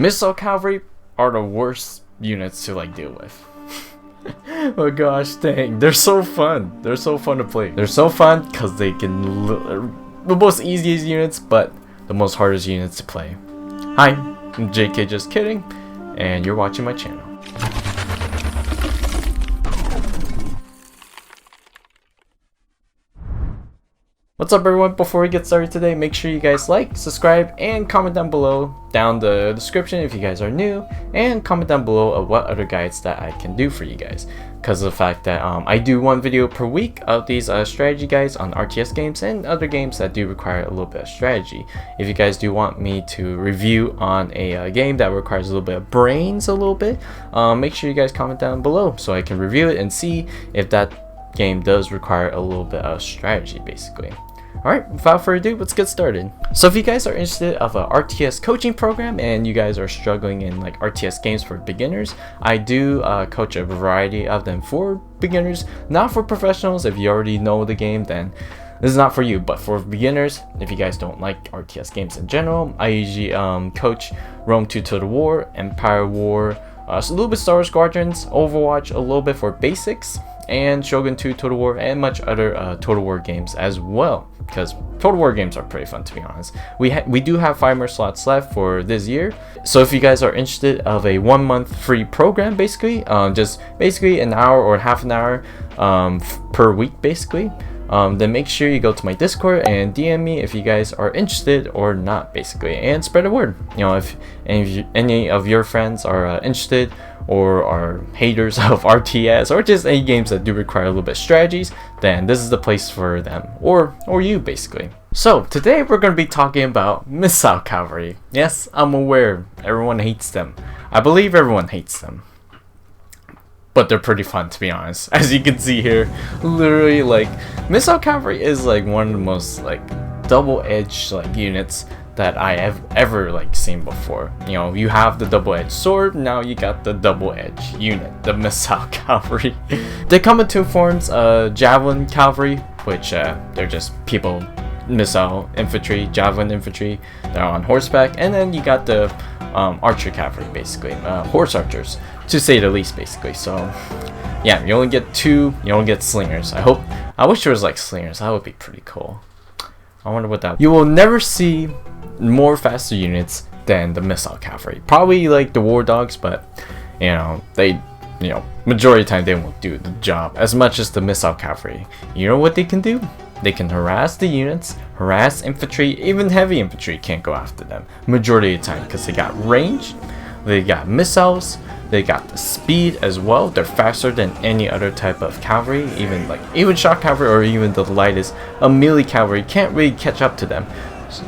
Missile cavalry are the worst units to like deal with. Oh gosh, dang, they're so fun. They're so fun to play. They're so fun because they can the most easiest units, but the most hardest units to play. Hi, I'm JK, just kidding, and you're watching my channel. What's up everyone? Before we get started today, make sure you guys like, subscribe, and comment down below down the description if you guys are new, and comment down below of what other guides that I can do for you guys, because of the fact that I do one video per week of these strategy guides on RTS games and other games that do require a little bit of strategy. If you guys do want me to review on a game that requires a little bit of brains a little bit, make sure you guys comment down below so I can review it and see if that game does require a little bit of strategy basically. Alright, without further ado, let's get started. So if you guys are interested of a RTS coaching program and you guys are struggling in like RTS games for beginners, I do coach a variety of them for beginners, not for professionals. If you already know the game, then this is not for you, but for beginners, if you guys don't like RTS games in general, I usually coach Rome 2 Total War, Empire War, so a little bit Star Wars Squadrons, Overwatch, a little bit for basics, and Shogun 2 Total War, and much other Total War games as well, because Total War games are pretty fun, to be honest. We do have 5 more slots left for this year, so if you guys are interested of a 1 month free program, basically just basically an hour or half an hour per week basically, then make sure you go to my Discord and DM me if you guys are interested or not basically, and spread the word. You know, if any of your friends are interested or are haters of RTS or just any games that do require a little bit of strategies, then this is the place for them, or you basically. So today we're going to be talking about Missile Cavalry. Yes, I'm aware everyone hates them. I believe everyone hates them, but they're pretty fun, to be honest. As you can see here, literally like Missile Cavalry is like one of the most like double-edged like units that I have ever like seen before. You know, you have the double-edged sword, now you got the double-edged unit, the Missile Cavalry. They come in two forms: Javelin Cavalry, which they're just people, missile infantry, javelin infantry. They're on horseback, and then you got the archer cavalry, basically horse archers, to say the least, basically. So yeah, you only get two. You don't get slingers. I wish there was like slingers. That would be pretty cool. I wonder what that. You will never see more faster units than the Missile Cavalry. Probably like the War Dogs, but you know, majority of the time they won't do the job as much as the Missile Cavalry. You know what they can do? They can harass the units, harass infantry, even heavy infantry can't go after them majority of the time, because they got range, they got missiles, they got the speed as well. They're faster than any other type of cavalry, even shock cavalry or even the lightest melee cavalry can't really catch up to them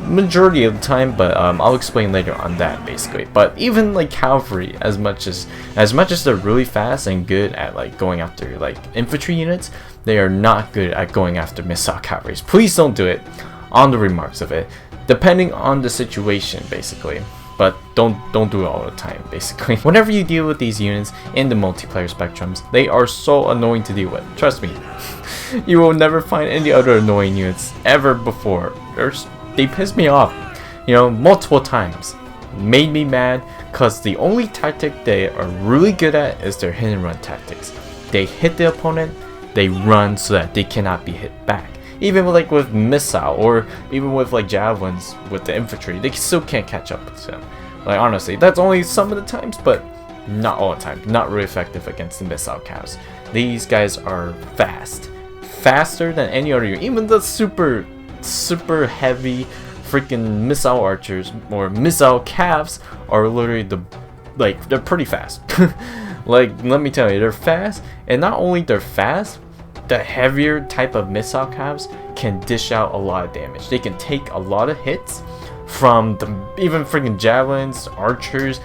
majority of the time, but I'll explain later on that basically. But even like cavalry, as much as they're really fast and good at like going after like infantry units, they are not good at going after missile cavalries. Please don't do it on the remarks of it, depending on the situation basically, but don't do it all the time basically. Whenever you deal with these units in the multiplayer spectrums, they are so annoying to deal with, trust me. You will never find any other annoying units ever before. They piss me off, you know, multiple times. Made me mad, because the only tactic they are really good at is their hit and run tactics. They hit the opponent, they run so that they cannot be hit back. Even with missile, or even with like javelins with the infantry, they still can't catch up with them. Like honestly, that's only some of the times, but not all the time. Not really effective against the missile calves. These guys are faster than any other unit. Even the super heavy freaking missile archers or missile calves are literally they're pretty fast. Like, let me tell you, they're fast, and not only they're fast, the heavier type of missile calves can dish out a lot of damage. They can take a lot of hits from even freaking javelins, archers.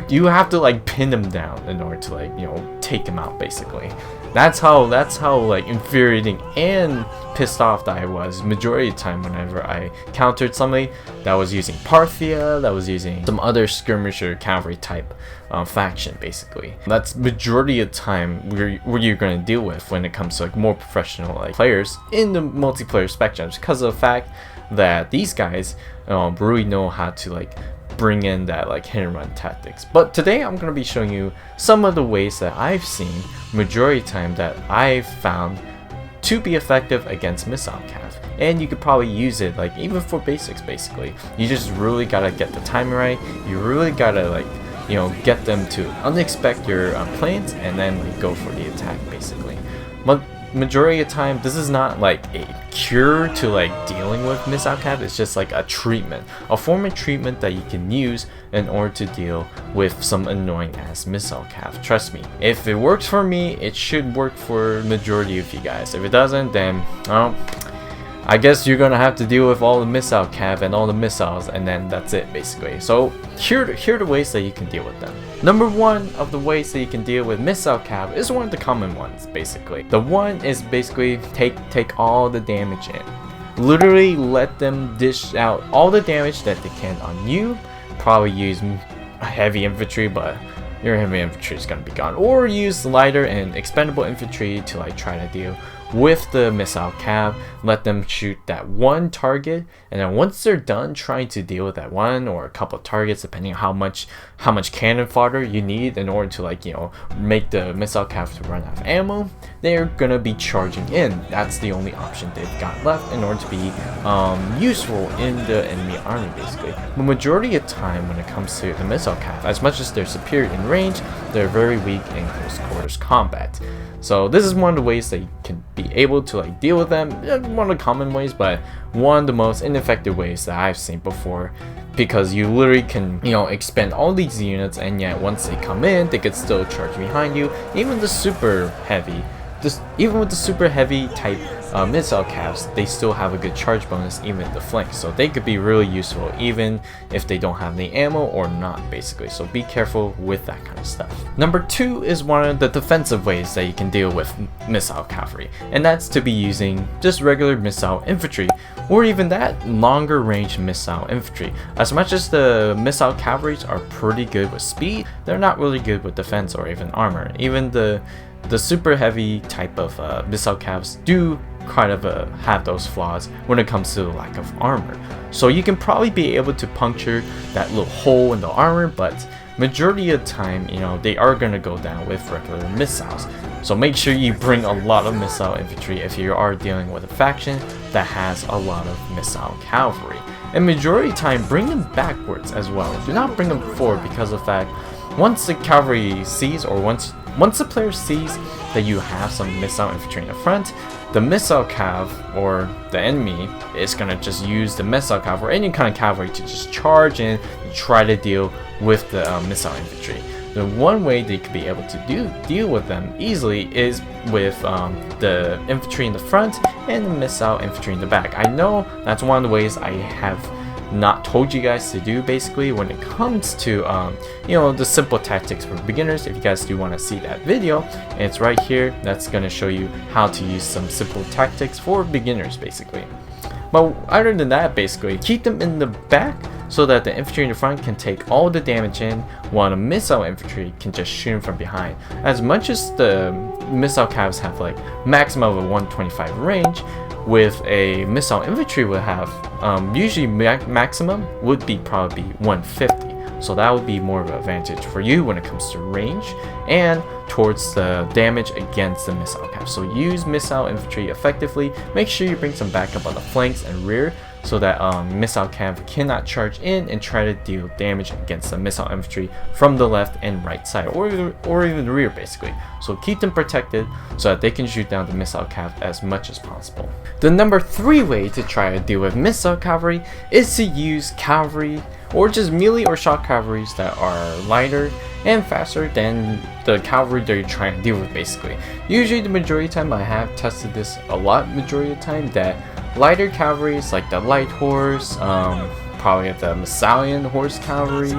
You have to like pin them down in order to like, you know, take them out basically. That's how like infuriating and pissed off that I was majority of the time whenever I countered somebody that was using Parthia, that was using some other skirmisher cavalry type faction basically. That's majority of the time where you're going to deal with when it comes to like more professional like players in the multiplayer spectrums, because of the fact that these guys really know how to like bring in that like hit and run tactics. But today I'm gonna be showing you some of the ways that I've seen majority of the time that I've found to be effective against Missile Cav. And you could probably use it like even for basics. Basically, you just really gotta get the timing right. You really gotta like, you know, get them to unexpect your planes and then like go for the attack basically. But majority of the time, this is not like a cure to like dealing with Missile Cav. It's just like a treatment, a form of treatment that you can use in order to deal with some annoying ass Missile Cav. Trust me, if it works for me, it should work for majority of you guys. If it doesn't, then well, I guess you're gonna have to deal with all the Missile Cav and all the missiles, and then that's it basically. So here are the ways that you can deal with them. Number one of the ways that you can deal with Missile Cav is one of the common ones basically. The one is basically take all the damage in. Literally let them dish out all the damage that they can on you. Probably use heavy infantry, but your heavy infantry is gonna be gone. Or use lighter and expendable infantry to like try to deal with the Missile Cav. Let them shoot that one target, and then once they're done trying to deal with that one or a couple of targets, depending on how much cannon fodder you need in order to like, you know, make the Missile Cav to run out of ammo, they're gonna be charging in. That's the only option they've got left in order to be useful in the enemy army basically. The majority of time when it comes to the Missile Cav, as much as they're superior in range, they're very weak in close quarters combat. So this is one of the ways that you can be able to like deal with them. One of the common ways, but one of the most ineffective ways that I've seen before, because you literally can, you know, expend all these units, and yet once they come in, they could still charge behind you. Even the super heavy, even with the super heavy type Missile Cavs, they still have a good charge bonus even in the flanks, so they could be really useful even if they don't have any ammo or not basically. So be careful with that kind of stuff. Number two is one of the defensive ways that you can deal with Missile Cavalry, and that's to be using just regular Missile Infantry, or even that longer range Missile Infantry. As much as the Missile Cavalries are pretty good with speed, they're not really good with defense or even armor. Even the super heavy type of Missile Cavs do kind of have those flaws when it comes to the lack of armor. So you can probably be able to puncture that little hole in the armor, but majority of the time, you know, they are going to go down with regular missiles. So make sure you bring a lot of Missile Infantry if you are dealing with a faction that has a lot of Missile Cavalry. And majority of the time, bring them backwards as well. Do not bring them forward, because of the fact once the cavalry sees, or once the player sees that you have some Missile Infantry in the front, the Missile Cav or the enemy is gonna just use the Missile Cav or any kind of cavalry to just charge in and try to deal with the Missile Infantry. The one way they could be able to deal with them easily is with the infantry in the front and the Missile Infantry in the back. I know that's one of the ways I have not told you guys to do basically when it comes to you know, the simple tactics for beginners. If you guys do want to see that video, it's right here. That's going to show you how to use some simple tactics for beginners basically. But other than that, basically keep them in the back so that the infantry in the front can take all the damage in, while the Missile Infantry can just shoot them from behind. As much as the Missile Cavs have like maximum of a 125 range, with a Missile Infantry would have usually maximum would be probably 150. So that would be more of an advantage for you when it comes to range and towards the damage against the Missile Cav. So use Missile Infantry effectively. Make sure you bring some backup on the flanks and rear, so that Missile Cav cannot charge in and try to deal damage against the Missile Infantry from the left and right side, or even the rear basically. So keep them protected so that they can shoot down the Missile Cav as much as possible. The number three way to try to deal with Missile Cavalry is to use cavalry or just melee or shock cavalries that are lighter and faster than the cavalry that you're trying to deal with basically. Usually the majority of the time, I have tested this a lot majority of the time, that lighter cavalries like the light horse, probably the Massalian horse cavalry,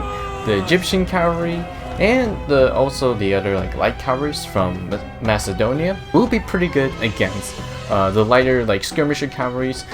the Egyptian cavalry, and also the other like light cavalries from Macedonia will be pretty good against the lighter like skirmisher cavalries.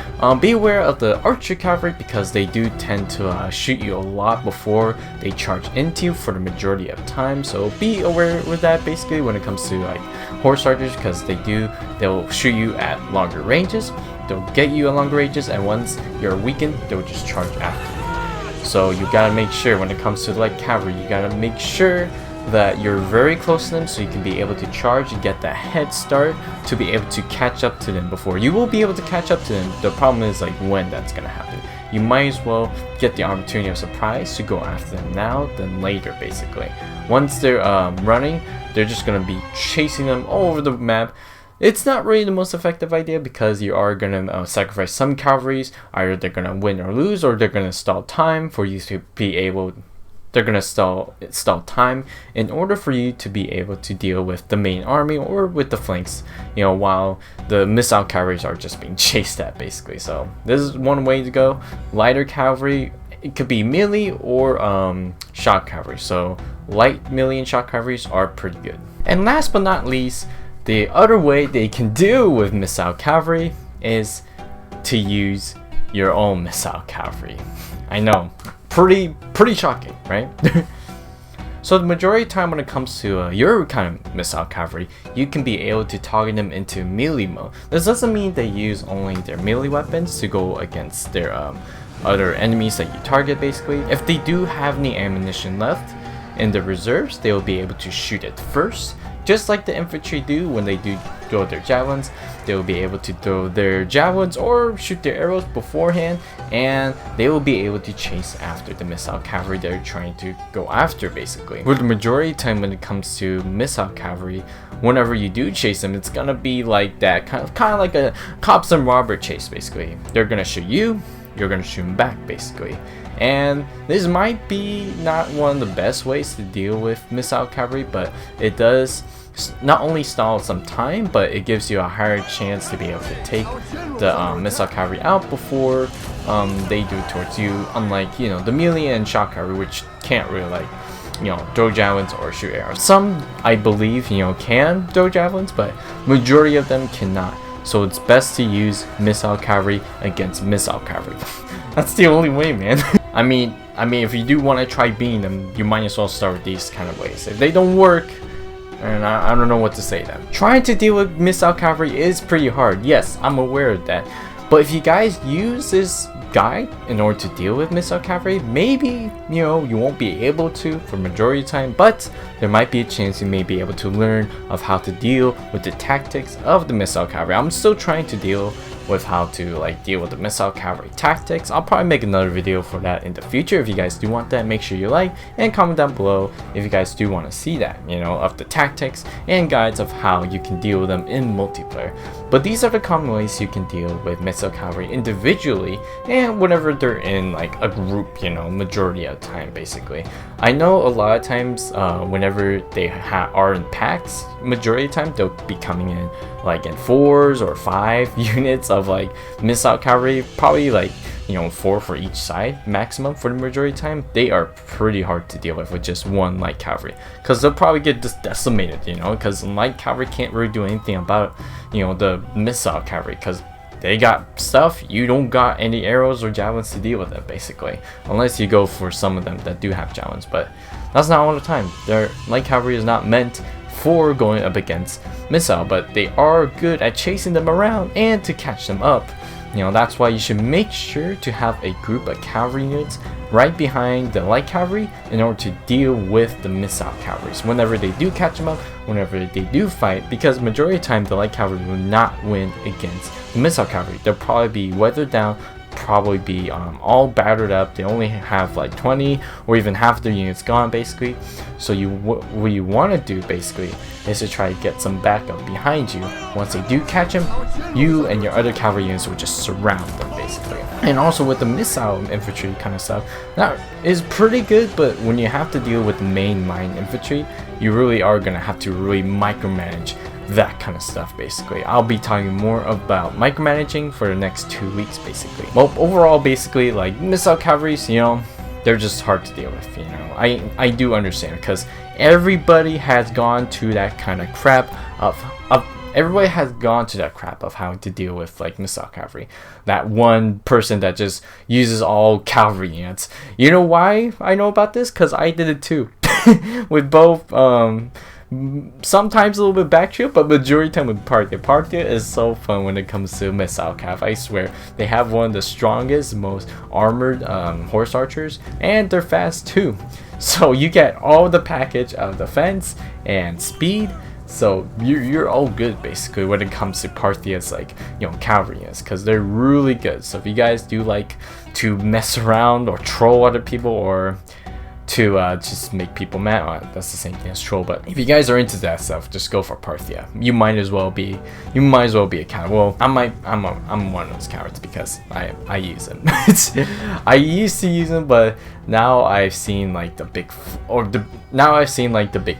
Be aware of the archer cavalry, because they do tend to shoot you a lot before they charge into you for the majority of time. So be aware with that basically when it comes to like horse archers, because they'll shoot you at longer ranges. They'll get you at longer ranges, and once you're weakened, they'll just charge after you. So you gotta make sure when it comes to light cavalry, you gotta make sure that you're very close to them so you can be able to charge and get that head start to be able to catch up to them before. You will be able to catch up to them. The problem is like when that's gonna happen. You might as well get the opportunity of surprise to go after them now than later, basically. Once they're running, they're just gonna be chasing them all over the map. It's not really the most effective idea because you are gonna sacrifice some cavalries. Either they're gonna win or lose, or they're gonna stall time for you to be able. They're gonna stall time in order for you to be able to deal with the main army or with the flanks, you know, while the missile cavalries are just being chased at, basically. So this is one way to go. Lighter cavalry, it could be melee or shock cavalry. So light melee and shock cavalries are pretty good. And last but not least, the other way they can deal with missile cavalry is to use your own missile cavalry. I know, pretty shocking, right? So the majority of the time when it comes to your kind of missile cavalry, you can be able to target them into melee mode. This doesn't mean they use only their melee weapons to go against their other enemies that you target, basically. If they do have any ammunition left in the reserves, they will be able to shoot it first. Just like the infantry do when they do throw their javelins, they will be able to throw their javelins or shoot their arrows beforehand, and they will be able to chase after the missile cavalry they're trying to go after, basically. For the majority of the time when it comes to missile cavalry, whenever you do chase them, it's gonna be like that, kind of like a cops and robber chase, basically. They're gonna shoot you, you're gonna shoot them back, basically. And this might be not one of the best ways to deal with missile cavalry, but it does not only stall some time, but it gives you a higher chance to be able to take the missile cavalry out before they do it towards you, unlike, you know, the melee and shock cavalry, which can't really, like, you know, throw javelins or shoot arrows. Some, I believe, you know, can throw javelins, but majority of them cannot. So it's best to use missile cavalry against missile cavalry. That's the only way, man. I mean, if you do want to try beating them, you might as well start with these kind of ways. If they don't work, and I don't know what to say then. Trying to deal with missile cavalry is pretty hard. Yes, I'm aware of that. But if you guys use this guide in order to deal with missile cavalry, maybe, you know, you won't be able to for majority of the time, but there might be a chance you may be able to learn of how to deal with the tactics of the missile cavalry. I'm still trying to deal with how to like deal with the missile cavalry tactics. I'll probably make another video for that in the future. If you guys do want that, make sure you like and comment down below if you guys do want to see that, you know, of the tactics and guides of how you can deal with them in multiplayer. But these are the common ways you can deal with missile cavalry individually and whenever they're in like a group, you know, majority of the time, basically. I know a lot of times whenever they are in packs, majority of the time they'll be coming in like in 4s or 5 units of like missile cavalry, probably like, you know, 4 for each side maximum for the majority of the time. They are pretty hard to deal with just one light cavalry, because they'll probably get just decimated, you know, because light cavalry can't really do anything about, you know, the missile cavalry, because they got stuff, you don't got any arrows or javelins to deal with it, basically, unless you go for some of them that do have javelins. But that's not all the time. Their light cavalry is not meant for going up against missile, but they are good at chasing them around and to catch them up. You know, that's why you should make sure to have a group of cavalry units right behind the light cavalry in order to deal with the missile cavalries whenever they do catch them up, whenever they do fight, because majority of the time the light cavalry will not win against the missile cavalry. They'll probably be weathered down, probably be all battered up. They only have like 20 or even half their units gone, basically. So what you want to do basically is to try to get some backup behind you. Once they do catch them, you and your other cavalry units will just surround them, basically. And also with the missile infantry kind of stuff, that is pretty good, but when you have to deal with the main line infantry, you really are gonna have to really micromanage that kind of stuff, basically. I'll be talking more about micromanaging for the next 2 weeks, basically. Well, overall, basically, like missile cavalries, you know, they're just hard to deal with, you know. I do understand, because everybody has gone to that kind of crap of everybody has gone to that crap of how to deal with like missile cavalry. That one person that just uses all cavalry units. You know why I know about this? Because I did it too. with both sometimes a little bit Backstreet, but majority time with Parthia. Parthia is so fun when it comes to Missile Cav. I swear, they have one of the strongest, most armored horse archers, and they're fast too. So you get all the package of defense and speed. So you're all good basically when it comes to Parthia's like, you know, cavalry units, because they're really good. So if you guys do like to mess around or troll other people, or to just make people mad, that's the same thing as troll, but if you guys are into that stuff, just go for Parthia. You might as well be a counter. Well, I'm one of those cowards because I use them. I used to use them, but now I've seen like the big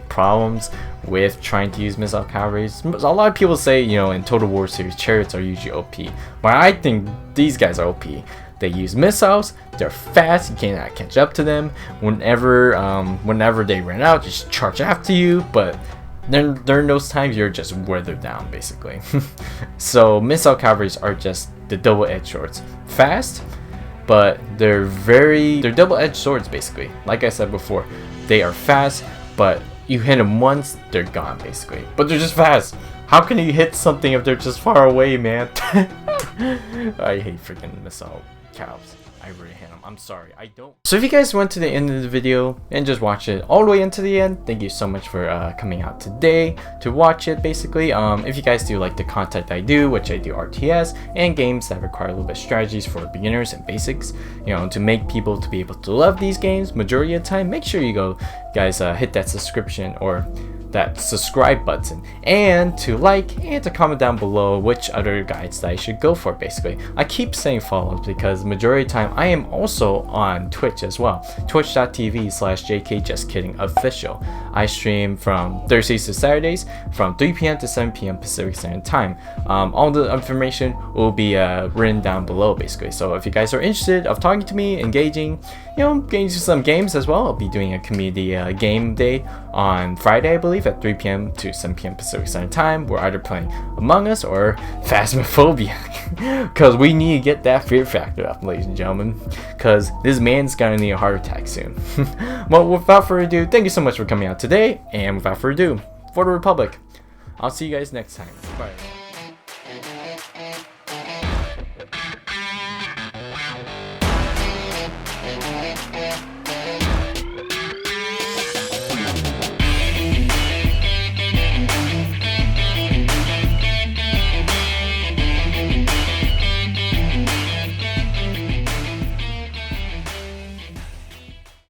problems with trying to use missile cavalries. A lot of people say, you know, in Total War series, chariots are usually OP, but I think these guys are OP. They use missiles, they're fast, you cannot catch up to them. Whenever they run out, just charge after you, but then during those times you're just weathered down basically. So missile cavalries are just the double-edged swords. Fast, but they're double-edged swords basically. Like I said before, they are fast, but you hit them once, they're gone basically. But they're just fast. How can you hit something if they're just far away, man? I hate freaking missile calves. I really hate them. I'm sorry. I don't. So if you guys went to the end of the video and just watched it all the way into the end, thank you so much for coming out today to watch it basically. If you guys do like the content I do, which I do RTS and games that require a little bit of strategies for beginners and basics, you know, to make people to be able to love these games majority of the time, make sure you guys hit that subscription or that subscribe button, and to like and to comment down below which other guides that I should go for basically. I keep saying follows because majority of the time I am also on Twitch as well, twitch.tv/JKJustKiddingOfficial. I stream from Thursdays to Saturdays from 3 p.m. to 7 p.m. Pacific Standard Time. All the information will be written down below basically. So if you guys are interested of talking to me, engaging, you know, getting to some games as well, I'll be doing a community game day on Friday, I believe, at 3 p.m. to 7 p.m. Pacific Standard Time. We're either playing Among Us or Phasmophobia, because we need to get that fear factor up, ladies and gentlemen, because this man's gonna need a heart attack soon. Well, without further ado, thank you so much for coming out today, and without further ado, for the Republic, I'll see you guys next time. Bye.